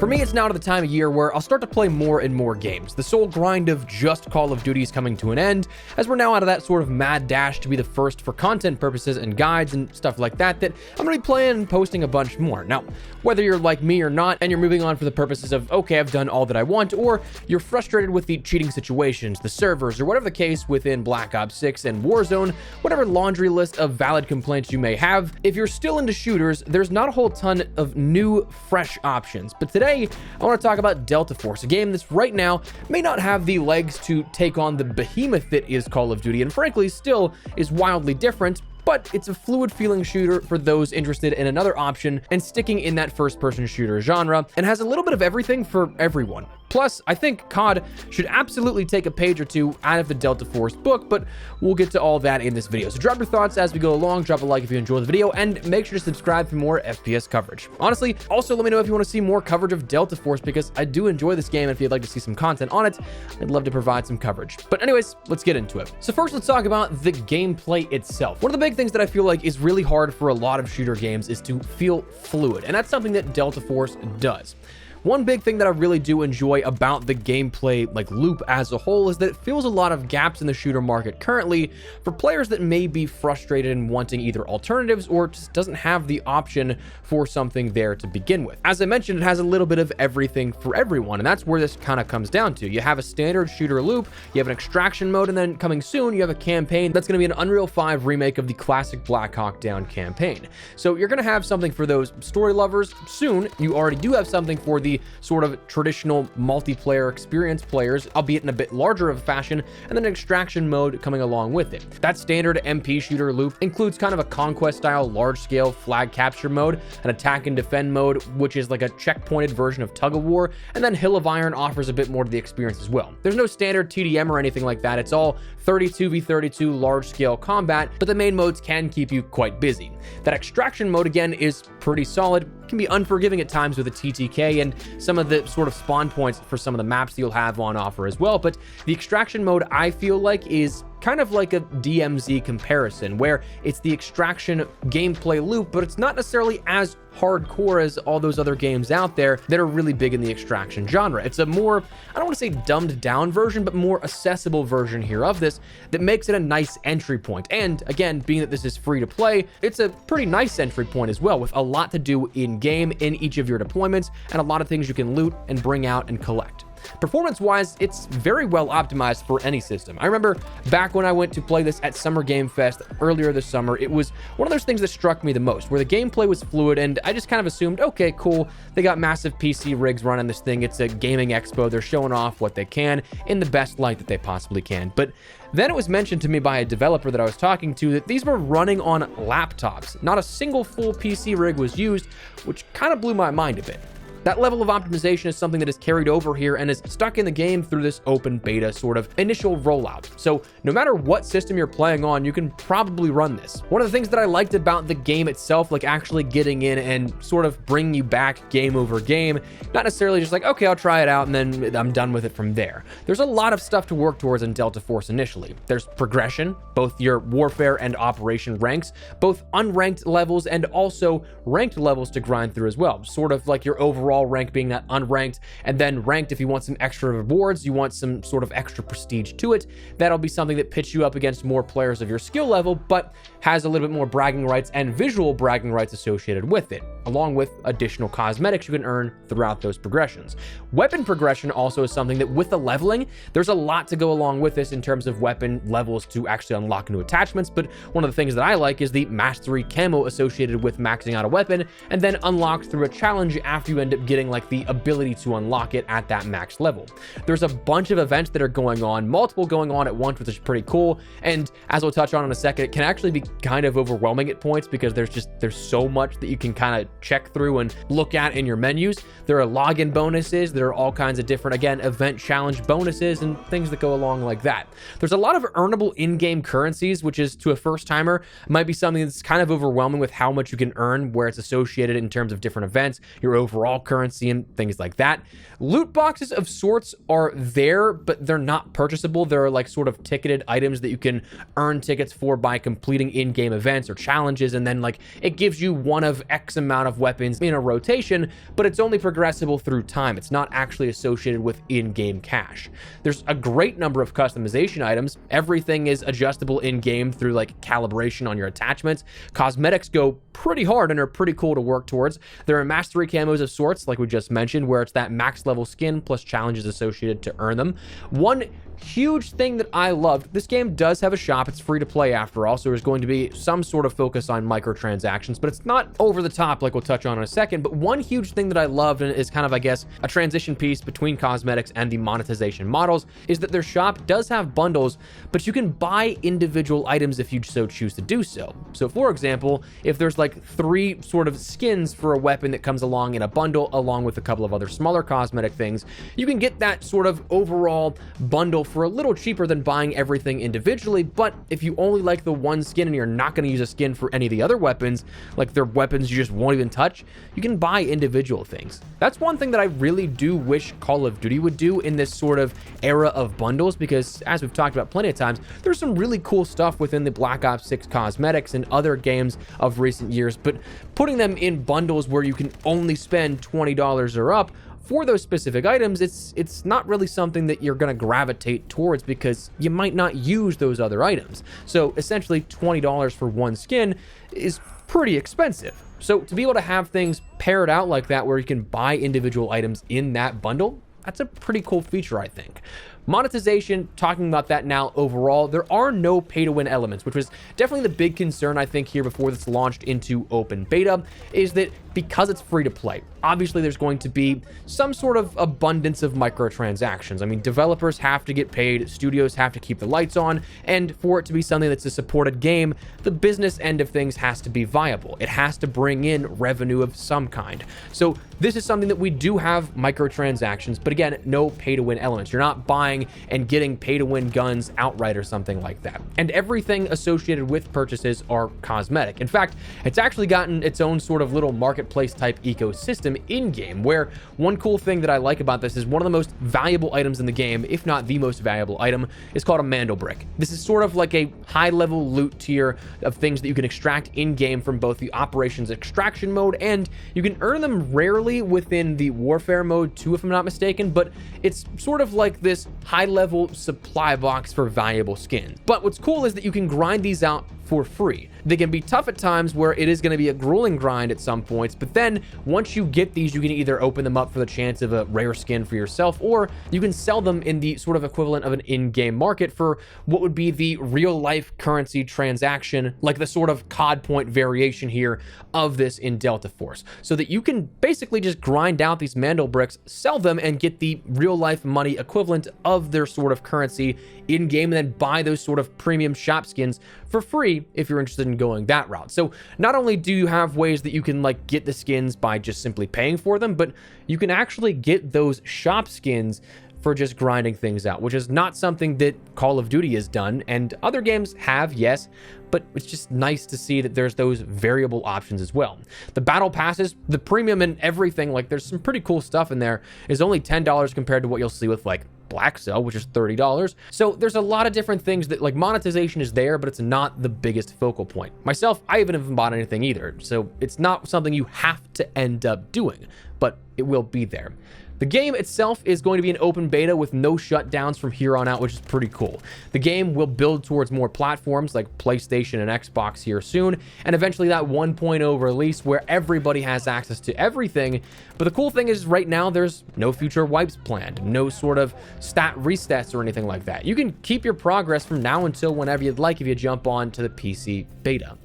me, it's now to the time of year where I'll start to play more and more games. The sole grind of just Call of Duty is coming to an end, as we're now out of that sort of mad dash to be the first for content purposes and guides and stuff like that I'm gonna be playing and posting a bunch more. Now, whether you're like me or not, and you're moving on for the purposes of, okay, I've done all that I want, or you're frustrated with the cheating situations, the servers, or whatever the case within Black Ops 6 and Warzone, whatever laundry list of valid complaints you may have, if you're still into shooters, there's not a whole ton of new, fresh options. But today, I want to talk about Delta Force, a game that's right now may not have the legs to take on the behemoth that is Call of Duty, and frankly still is wildly different, but it's a fluid feeling shooter for those interested in another option and sticking in that first-person shooter genre, and has a little bit of everything for everyone. Plus, I think COD should absolutely take a page or two out of the Delta Force book, but we'll get to all that in this video. So drop your thoughts as we go along, drop a like if you enjoy the video, and make sure to subscribe for more FPS coverage. Honestly, also let me know if you want to see more coverage of Delta Force, because I do enjoy this game, and if you'd like to see some content on it, I'd love to provide some coverage. But anyways, let's get into it. So first, let's talk about the gameplay itself. One of the big things that I feel like is really hard for a lot of shooter games is to feel fluid, and that's something that Delta Force does. One big thing that I really do enjoy about the gameplay loop as a whole is that it fills a lot of gaps in the shooter market currently for players that may be frustrated and wanting either alternatives or just doesn't have the option for something there to begin with. As I mentioned, it has a little bit of everything for everyone, and that's where this kind of comes down to. You have a standard shooter loop, you have an extraction mode, and then coming soon, you have a campaign that's going to be an Unreal 5 remake of the classic Black Hawk Down campaign. So you're going to have something for those story lovers soon. You already do have something for the sort of traditional multiplayer experience players, albeit in a bit larger of a fashion, and then an extraction mode coming along with it. That standard MP shooter loop includes kind of a conquest style large-scale flag capture mode, an attack and defend mode, which is like a checkpointed version of tug of war, and then Hill of Iron offers a bit more to the experience as well. There's no standard TDM or anything like that. It's all 32v32 large-scale combat, but the main modes can keep you quite busy. That extraction mode, again, is pretty solid, can be unforgiving at times with a TTK and some of the sort of spawn points for some of the maps that you'll have on offer as well, but the extraction mode, I feel like, is kind of like a DMZ comparison, where it's the extraction gameplay loop, but it's not necessarily as hardcore as all those other games out there that are really big in the extraction genre. It's a more, I don't want to say dumbed down version, but more accessible version here of this that makes it a nice entry point. And again, being that this is free to play, it's a pretty nice entry point as well, with a lot to do in game in each of your deployments and a lot of things you can loot and bring out and collect. Performance-wise, it's very well optimized for any system. I remember back when I went to play this at Summer Game Fest earlier this summer, it was one of those things that struck me the most, where the gameplay was fluid, and I just kind of assumed, okay, cool, they got massive PC rigs running this thing, it's a gaming expo, they're showing off what they can in the best light that they possibly can. But then it was mentioned to me by a developer that I was talking to that these were running on laptops. Not a single full PC rig was used, which kind of blew my mind a bit. That level of optimization is something that is carried over here and is stuck in the game through this open beta sort of initial rollout. So no matter what system you're playing on, you can probably run this. One of the things that I liked about the game itself, like actually getting in and sort of bringing you back game over game, not necessarily just like, okay, I'll try it out and then I'm done with it from there. There's a lot of stuff to work towards in Delta Force initially. There's progression, both your warfare and operation ranks, both unranked levels and also ranked levels to grind through as well. Sort of like your overall rank being that unranked, and then ranked if you want some extra rewards, you want some sort of extra prestige to it. That'll be something that pits you up against more players of your skill level, but has a little bit more bragging rights and visual bragging rights associated with it, along with additional cosmetics you can earn throughout those progressions. Weapon progression also is something that with the leveling, there's a lot to go along with this in terms of weapon levels to actually unlock new attachments, but one of the things that I like is the mastery camo associated with maxing out a weapon and then unlocked through a challenge after you end up getting like the ability to unlock it at that max level. There's a bunch of events that are going on, multiple going on at once, which is pretty cool, and as we'll touch on in a second, it can actually be kind of overwhelming at points because there's so much that you can kind of check through and look at in your menus. There are login bonuses, there are all kinds of different, again, event challenge bonuses and things that go along like that. There's a lot of earnable in-game currencies, which is, to a first-timer, might be something that's kind of overwhelming with how much you can earn, where it's associated in terms of different events, your overall currency and things like that. Loot boxes of sorts are there, but they're not purchasable. They're like sort of ticketed items that you can earn tickets for by completing in-game events or challenges, and then like it gives you one of X amount of weapons in a rotation, but it's only progressible through time. It's not actually associated with in-game cash. There's a great number of customization items. Everything is adjustable in-game through like calibration on your attachments. Cosmetics go pretty hard and are pretty cool to work towards. There are mastery camos of sorts, like we just mentioned, where it's that max level skin plus challenges associated to earn them. One huge thing that I loved, this game does have a shop. It's free to play after all, so there's going to be some sort of focus on microtransactions, but it's not over the top like we'll touch on in a second. But one huge thing that I loved, and is kind of, I guess, a transition piece between cosmetics and the monetization models, is that their shop does have bundles, but you can buy individual items if you so choose to do so. So for example, if there's like 3 sort of skins for a weapon that comes along in a bundle along with a couple of other smaller cosmetic things, you can get that sort of overall bundle for a little cheaper than buying everything individually. But if you only like the one skin and you're not going to use a skin for any of the other weapons, like their weapons you just won't even touch, you can buy individual things. That's one thing that I really do wish Call of Duty would do in this sort of era of bundles, because as we've talked about plenty of times, there's some really cool stuff within the Black Ops 6 cosmetics and other games of recent years, but putting them in bundles where you can only spend $20 or up for those specific items, it's not really something that you're going to gravitate towards, because you might not use those other items. So essentially $20 for one skin is pretty expensive. So to be able to have things paired out like that, where you can buy individual items in that bundle, that's a pretty cool feature, I think. Monetization, talking about that now overall, there are no pay-to-win elements, which was definitely the big concern, I think, here before this launched into open beta, is that because it's free to play, obviously there's going to be some sort of abundance of microtransactions. I mean, developers have to get paid, studios have to keep the lights on, and for it to be something that's a supported game, the business end of things has to be viable. It has to bring in revenue of some kind. So this is something that we do have microtransactions, but again, no pay-to-win elements. You're not buying and getting pay-to-win guns outright or something like that. And everything associated with purchases are cosmetic. In fact, it's actually gotten its own sort of little marketplace type ecosystem in-game, where one cool thing that I like about this is one of the most valuable items in the game, if not the most valuable item, is called a Mandel brick. This is sort of like a high-level loot tier of things that you can extract in-game from both the operations extraction mode, and you can earn them rarely within the warfare mode too, if I'm not mistaken, but it's sort of like this high-level supply box for valuable skins. But what's cool is that you can grind these out for free. They can be tough at times, where it is going to be a grueling grind at some points, but then once you get these, you can either open them up for the chance of a rare skin for yourself, or you can sell them in the sort of equivalent of an in-game market for what would be the real-life currency transaction, like the sort of COD point variation here of this in Delta Force, so that you can basically just grind out these Mandel bricks, sell them, and get the real-life money equivalent of their sort of currency in-game, and then buy those sort of premium shop skins for free if you're interested in going that route. So not only do you have ways that you can like get the skins by just simply paying for them, but you can actually get those shop skins for just grinding things out, which is not something that Call of Duty has done, and other games have, yes, but it's just nice to see that there's those variable options as well. The battle passes, the premium and everything, like there's some pretty cool stuff in there, is only $10 compared to what you'll see with like Black Cell, which is $30. So there's a lot of different things that like monetization is there, but it's not the biggest focal point. Myself, I haven't bought anything either, so it's not something you have to end up doing, but it will be there. The game itself is going to be an open beta with no shutdowns from here on out, which is pretty cool. The game will build towards more platforms like PlayStation and Xbox here soon, and eventually that 1.0 release where everybody has access to everything. But the cool thing is right now there's no future wipes planned, no sort of stat resets or anything like that. You can keep your progress from now until whenever you'd like if you jump on to the PC beta.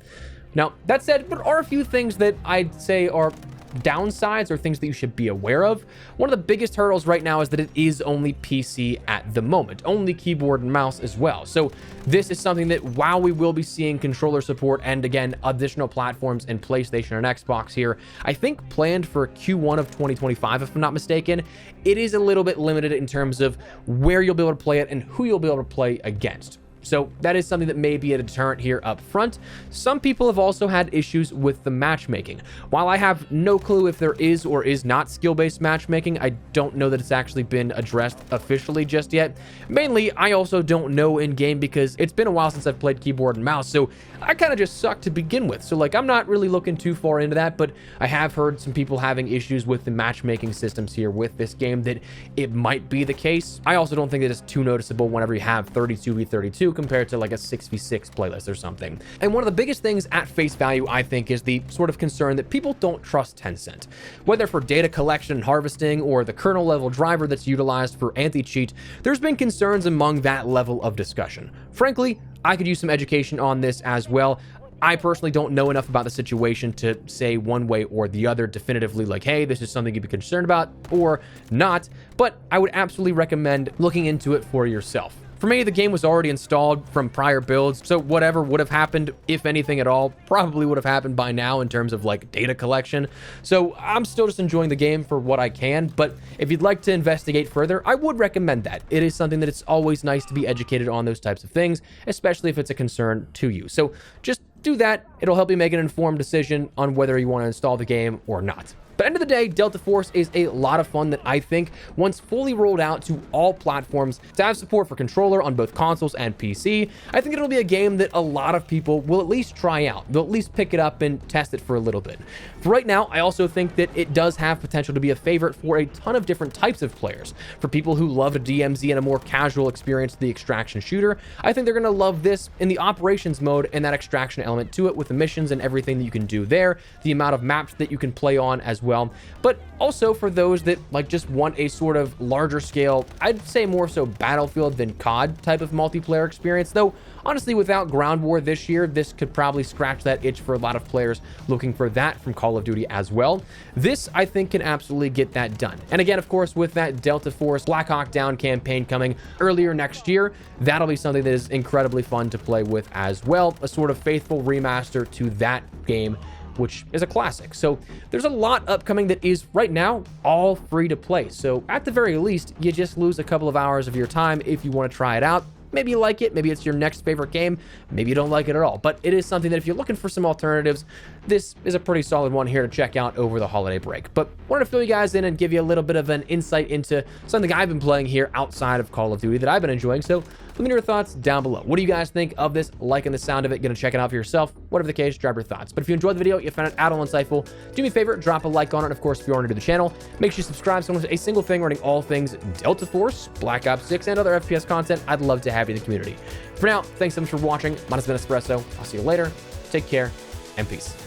Now, that said, there are a few things that I'd say are downsides or things that you should be aware of. One of the biggest hurdles right now is that it is only PC at the moment, only keyboard and mouse as well. So this is something that while we will be seeing controller support and again additional platforms in PlayStation and Xbox here, I think planned for Q1 of 2025 if I'm not mistaken, it is a little bit limited in terms of where you'll be able to play it and who you'll be able to play against. So that is something that may be a deterrent here up front. Some people have also had issues with the matchmaking. While I have no clue if there is or is not skill-based matchmaking, I don't know that it's actually been addressed officially just yet. Mainly, I also don't know in-game because it's been a while since I've played keyboard and mouse, so I kind of just suck to begin with. So like, I'm not really looking too far into that, but I have heard some people having issues with the matchmaking systems here with this game that it might be the case. I also don't think that it's too noticeable whenever you have 32v32 compared to like a 6v6 playlist or something. And one of the biggest things at face value, I think, is the sort of concern that people don't trust Tencent. Whether for data collection and harvesting or the kernel level driver that's utilized for anti-cheat, there's been concerns among that level of discussion. Frankly, I could use some education on this as well. I personally don't know enough about the situation to say one way or the other definitively, like, hey, this is something you'd be concerned about or not, but I would absolutely recommend looking into it for yourself. For me, the game was already installed from prior builds, so whatever would have happened, if anything at all, probably would have happened by now in terms of like data collection. So I'm still just enjoying the game for what I can, but if you'd like to investigate further, I would recommend that. It is something that it's always nice to be educated on those types of things, especially if it's a concern to you. So just do that. It'll help you make an informed decision on whether you want to install the game or not. But end of the day, Delta Force is a lot of fun that I think, once fully rolled out to all platforms, to have support for controller on both consoles and PC, I think it'll be a game that a lot of people will at least try out. They'll at least pick it up and test it for a little bit. For right now, I also think that it does have potential to be a favorite for a ton of different types of players. For people who love a DMZ and a more casual experience to the extraction shooter, I think they're going to love this in the operations mode and that extraction element to it with the missions and everything that you can do there, the amount of maps that you can play on as well. But also for those that like just want a sort of larger scale, I'd say more so Battlefield than COD type of multiplayer experience, though honestly without Ground War this year, this could probably scratch that itch for a lot of players looking for that from Call of Duty as well. This I think can absolutely get that done. And again, of course, with that Delta Force Black Hawk Down campaign coming earlier next year, that'll be something that is incredibly fun to play with as well, a sort of faithful remaster to that game, which is a classic. So there's a lot upcoming that is right now all free to play. So at the very least, you just lose a couple of hours of your time if you want to try it out. Maybe you like it, maybe it's your next favorite game, maybe you don't like it at all, but it is something that if you're looking for some alternatives, this is a pretty solid one here to check out over the holiday break. But wanted to fill you guys in and give you a little bit of an insight into something I've been playing here outside of Call of Duty that I've been enjoying. So let me know your thoughts down below. What do you guys think of this? Liking the sound of it, gonna check it out for yourself. Whatever the case, drop your thoughts. But if you enjoyed the video, you found it at all insightful, do me a favor, drop a like on it. Of course, if you're new to the channel, make sure you subscribe so you don't miss a single thing regarding all things Delta Force, Black Ops 6, and other FPS content. I'd love to have you in the community. For now, thanks so much for watching. Mine has been Espresso. I'll see you later. Take care and peace.